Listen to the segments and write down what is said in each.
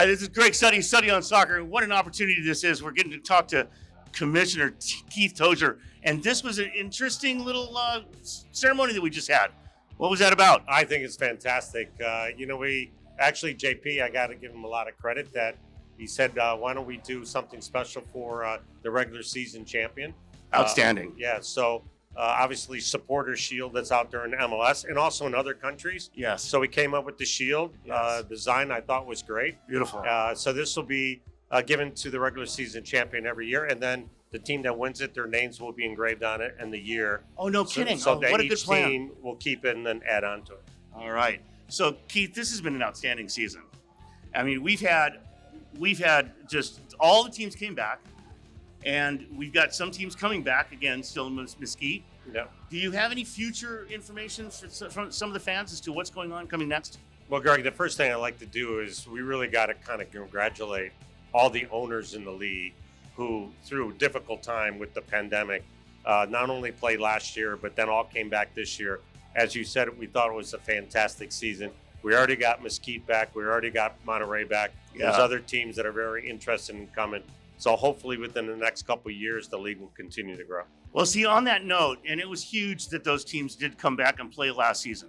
This is Greg Study on Soccer. What an opportunity this is. We're getting to talk to Commissioner Keith Tozer. And this was an interesting little ceremony that we just had. What was that about? I think it's fantastic. JP, I got to give him a lot of credit that he said, why don't we do something special for the regular season champion? Outstanding. Obviously supporter shield that's out there in MLS and also in other countries. Yes. So we came up with the shield. Yes. Design I thought was great. Beautiful. So this will be given to the regular season champion every year, and then the team that wins it, their names will be engraved on it and the year. Oh, no kidding. So that what a each good plan. team will keep it and then add on to it. All right. So Keith, this has been an outstanding season. I mean, we've had just all the teams came back. And we've got some teams coming back again, still in Mesquite. Yeah. Do you have any future information from some of the fans as to what's going on coming next? Well, Greg, the first thing I'd like to do is we really got to kind of congratulate all the owners in the league who, through a difficult time with the pandemic, not only played last year, but then all came back this year. As you said, we thought it was a fantastic season. We already got Mesquite back. We already got Monterey back. Yeah. There's other teams that are very interested in coming. So hopefully within the next couple of years, the league will continue to grow. Well, see, on that note, and it was huge that those teams did come back and play last season.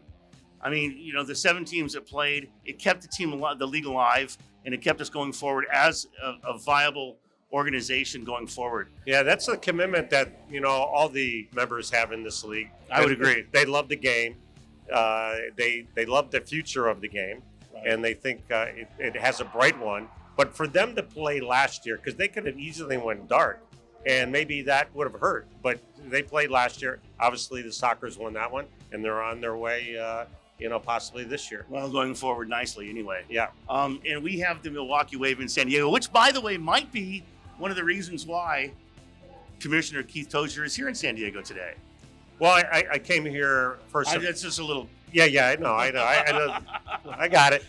I mean, the 7 teams that played, it kept the league alive, and it kept us going forward as a viable organization going forward. Yeah, that's a commitment that, all the members have in this league. I would agree. They love the game. They love the future of the game, right. And they think it has a bright one. But for them to play last year, because they could have easily went dark, and maybe that would have hurt. But they played last year. Obviously, the Sockers won that one, and they're on their way, possibly this year. Well, going forward nicely anyway. Yeah. And we have the Milwaukee Wave in San Diego, which, by the way, might be one of the reasons why Commissioner Keith Tozer is here in San Diego today. Well, I came here first. That's just a little... Yeah, I know. I got it.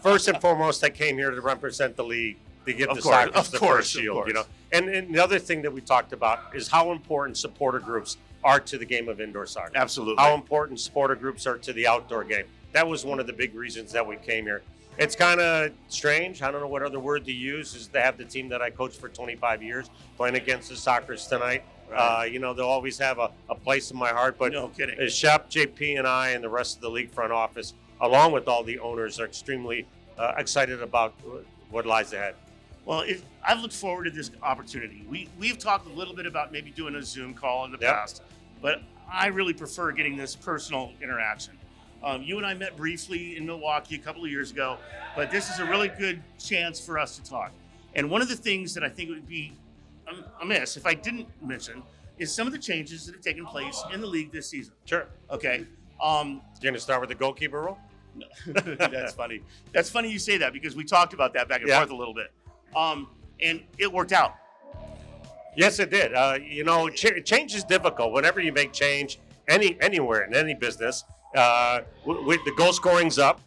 First and foremost, I came here to represent the league, to give the Sockers the first shield. And the other thing that we talked about is how important supporter groups are to the game of indoor soccer. Absolutely. How important supporter groups are to the outdoor game. That was one of the big reasons that we came here. It's kind of strange. I don't know what other word to use, is to have the team that I coached for 25 years playing against the Sockers tonight. Right. They'll always have a place in my heart. But no kidding. Shep, JP, and I, and the rest of the league front office, along with all the owners, are extremely excited about what lies ahead. Well, I've looked forward to this opportunity. We've talked a little bit about maybe doing a Zoom call in the past, but I really prefer getting this personal interaction. You and I met briefly in Milwaukee a couple of years ago, but this is a really good chance for us to talk. And one of the things that I think would be amiss if I didn't mention is some of the changes that have taken place in the league this season. Sure. Okay. You're going to start with the goalkeeper rule? That's funny. That's funny you say that, because we talked about that back and forth a little bit. And it worked out. Yes, it did. Change is difficult. Whenever you make change, anywhere in any business, with the goal scoring's up.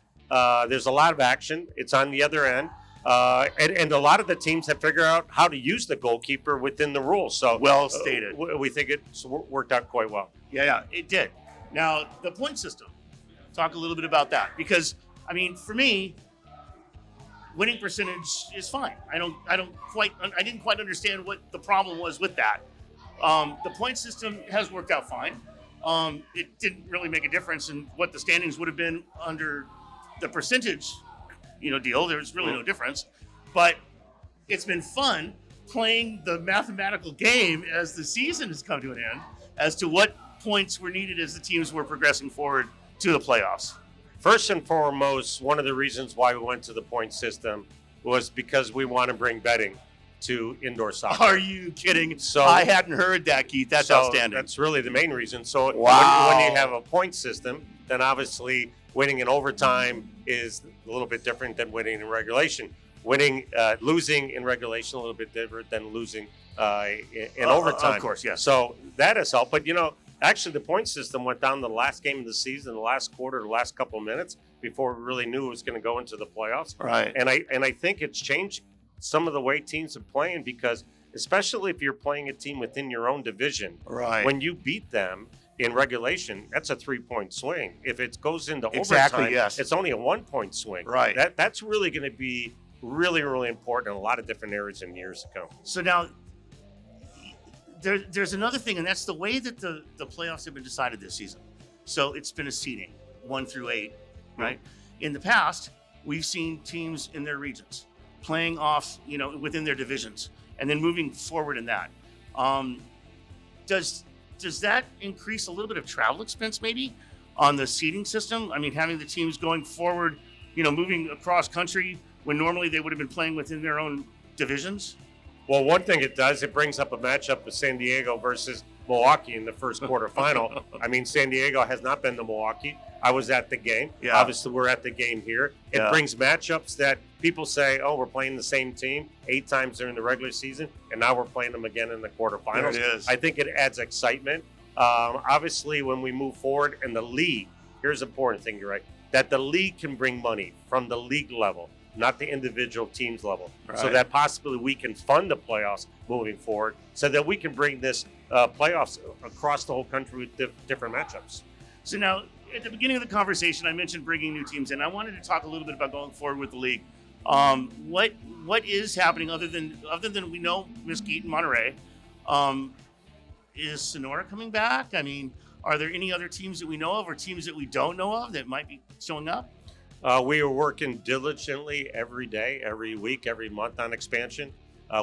There's a lot of action. It's on the other end. And a lot of the teams have figured out how to use the goalkeeper within the rules. So well stated. We think it's worked out quite well. Yeah, it did. Now, the point system. Talk a little bit about that, because for me, winning percentage is fine. I didn't quite understand what the problem was with that. The point system has worked out fine. It didn't really make a difference in what the standings would have been under the percentage deal. There's really no difference, but it's been fun playing the mathematical game as the season has come to an end, as to what points were needed as the teams were progressing forward to the playoffs. First and foremost, one of the reasons why we went to the point system was because we want to bring betting to indoor soccer. Are you kidding? So I hadn't heard that, Keith. That's outstanding. That's really the main reason. So when you have a point system, then obviously winning in overtime is a little bit different than winning in regulation. Losing in regulation a little bit different than losing in overtime. Of course, yes. So that has helped. But actually the point system went down the last game of the season, the last quarter, the last couple of minutes before we really knew it was going to go into the playoffs. Right. And I think it's changed some of the way teams are playing, because especially if you're playing a team within your own division, right, when you beat them in regulation, that's a 3-point swing. If it goes into overtime, yes, it's only a 1-point swing. Right. That's really going to be really, really important in a lot of different areas in years to come. So now, there's another thing, and that's the way that the playoffs have been decided this season. So it's been a seeding, 1 through 8, right? In the past, we've seen teams in their regions playing off, within their divisions, and then moving forward in that. Does that increase a little bit of travel expense maybe on the seeding system? I mean, having the teams going forward, moving across country when normally they would have been playing within their own divisions? Well, one thing it does, it brings up a matchup of San Diego versus Milwaukee in the first quarterfinal. I mean, San Diego has not been to Milwaukee. I was at the game. Yeah. Obviously, we're at the game here. It brings matchups that people say, oh, we're playing the same team 8 times during the regular season, and now we're playing them again in the quarterfinals. There it is. I think it adds excitement. Obviously, when we move forward in the league, here's an important thing, you're right, that the league can bring money from the league level, not the individual teams level, so Right. that possibly we can fund the playoffs moving forward, so that we can bring this playoffs across the whole country with different matchups. So now, at the beginning of the conversation, I mentioned bringing new teams in. I wanted to talk a little bit about going forward with the league. What is happening other than we know Mesquite and Monterey? Is Sonora coming back? I mean, are there any other teams that we know of or teams that we don't know of that might be showing up? We are working diligently every day, every week, every month on expansion.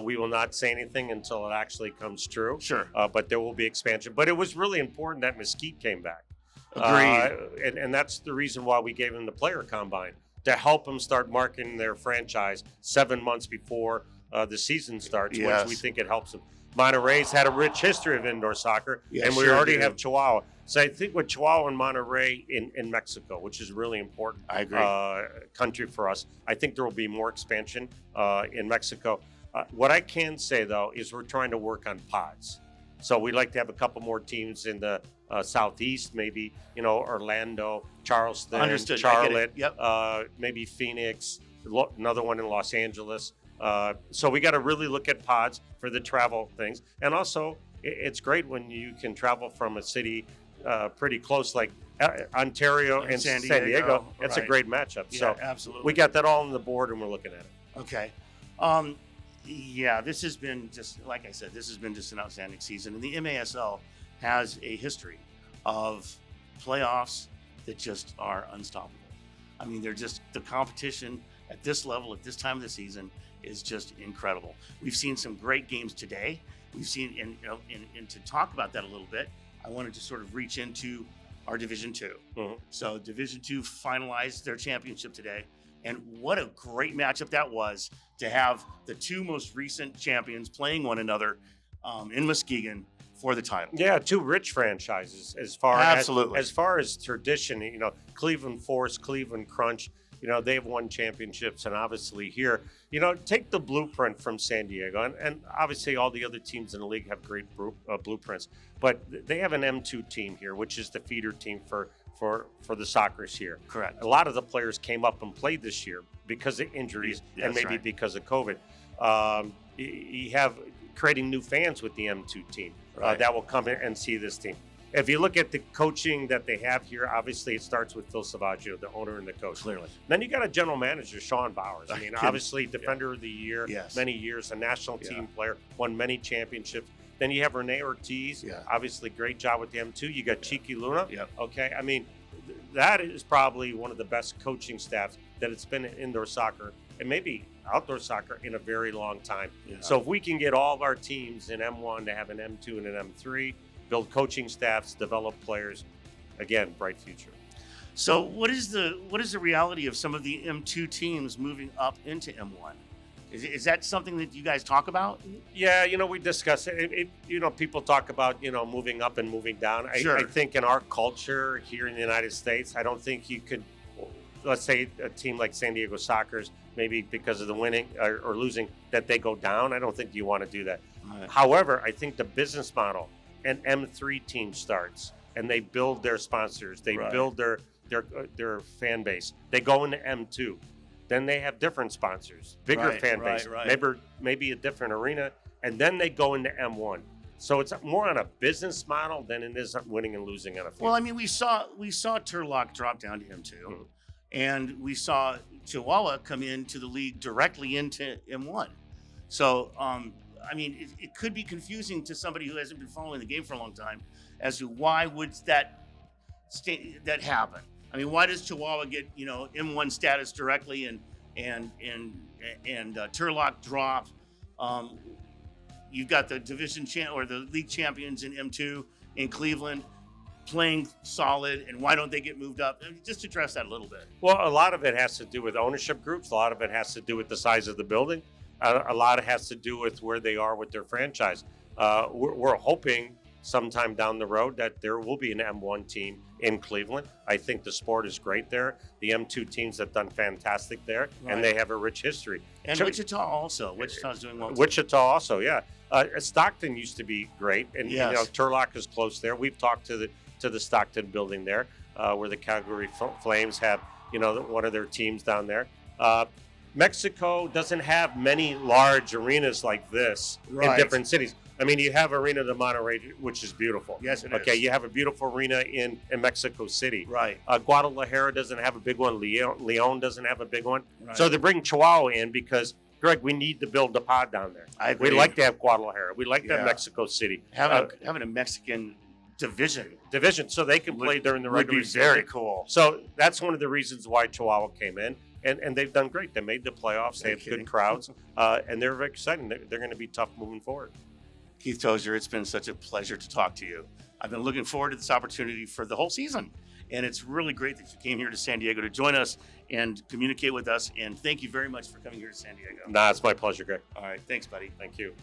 We will not say anything until it actually comes true. Sure. But there will be expansion. But it was really important that Mesquite came back. Agreed. And that's the reason why we gave them the player combine, to help them start marketing their franchise 7 months before the season starts, Yes. which we think it helps them. Monterey's had a rich history of indoor soccer, Yeah, and we sure already do. have Chihuahua. So I think with Chihuahua and Monterey in Mexico, which is really important I agree. country for us, I think there will be more expansion in Mexico. What I can say, though, is we're trying to work on pods. So we'd like to have a couple more teams in the southeast, maybe, Orlando, Charleston, Understood. I get Charlotte, it. Yep. maybe Phoenix, another one in Los Angeles. So we got to really look at pods for the travel things. And also, it's great when you can travel from a city pretty close, like Ontario and San Diego. That's a right. great matchup. Yeah, So absolutely. we got that all on the board, and we're looking at it. Okay. This has been just, like I said, this has been just an outstanding season. And the MASL has a history of playoffs that just are unstoppable. I mean, they're just, the competition at this level, at this time of the season, is just incredible. We've seen some great games today. We've seen, and to talk about that a little bit, I wanted to sort of reach into our Division Two. Mm-hmm. So Division Two finalized their championship today. And what a great matchup that was, to have the 2 most recent champions playing one another in Muskegon for the title. Yeah, 2 rich franchises as far as tradition. Cleveland Force, Cleveland Crunch. They've won championships, and obviously here, take the blueprint from San Diego, and obviously all the other teams in the league have great blueprints, but they have an M2 team here, which is the feeder team for the Soccers here. Correct. A lot of the players came up and played this year because of injuries and maybe right. because of COVID. You have creating new fans with the M2 team Right. that will come in and see this team. If you look at the coaching that they have here, obviously it starts with Phil Savaggio, the owner and the coach. Clearly. Then you got a general manager, Sean Bowers. I mean, obviously Yeah. Defender of the Year, Yes. many years, a national Yeah. team player, won many championships. Then you have Rene Ortiz, Yeah. obviously great job with the M2. You got Chiqui Luna. Yep. Okay, I mean, that is probably one of the best coaching staffs that it's been in indoor soccer and maybe outdoor soccer in a very long time. Yeah. So if we can get all of our teams in M1 to have an M2 and an M3, build coaching staffs, develop players, again, bright future. So what is the reality of some of the M2 teams moving up into M1? Is that something that you guys talk about? Yeah, we discuss it. People talk about, moving up and moving down. Sure. I think in our culture here in the United States, I don't think you could, let's say a team like San Diego Soccers, maybe because of the winning or losing, that they go down. I don't think you want to do that. Right. However, I think the business model, an M3 team starts and they build their sponsors, they Right. build their fan base. They go into M2. Then they have different sponsors, bigger Right, fan right, base, right. maybe a different arena, and then they go into M1. So it's more on a business model than it is winning and losing on a field. Well, I mean, we saw Turlock drop down to M2, and we saw Chihuahua come into the league directly into M1. So, I mean, it could be confusing to somebody who hasn't been following the game for a long time as to why would that happen. I mean, why does Chihuahua get M1 status directly and Turlock drop? You've got the division or the league champions in M2 in Cleveland playing solid, and why don't they get moved up? I mean, just address that a little bit. Well, a lot of it has to do with ownership groups. A lot of it has to do with the size of the building. A lot of it has to do with where they are with their franchise. We're hoping sometime down the road that there will be an M1 team in Cleveland. I think the sport is great there. The M2 teams have done fantastic there, and they have a rich history. And Wichita also. Wichita's doing well too. Wichita also, yeah. Stockton used to be great, and Yes. Turlock is close there. We've talked to the Stockton building there, where the Calgary Flames have one of their teams down there. Mexico doesn't have many large arenas like this in different cities. I mean, you have Arena de Monterrey, which is beautiful. Yes, it is. Okay, you have a beautiful arena in Mexico City. Right. Guadalajara doesn't have a big one. Leon doesn't have a big one. Right. So they're bringing Chihuahua in because, Greg, we need to build a pod down there. I agree. We'd like to have Guadalajara. We'd like to have Yeah. Mexico City. Having a Mexican division So they can play during the would regular be season. very cool. So that's one of the reasons why Chihuahua came in. And they've done great. They made the playoffs. They No have kidding. good crowds. And they're very exciting. They're going to be tough moving forward. Keith Tozer, it's been such a pleasure to talk to you. I've been looking forward to this opportunity for the whole season. And it's really great that you came here to San Diego to join us and communicate with us. And thank you very much for coming here to San Diego. Nah, it's my pleasure, Greg. All right. Thanks, buddy. Thank you.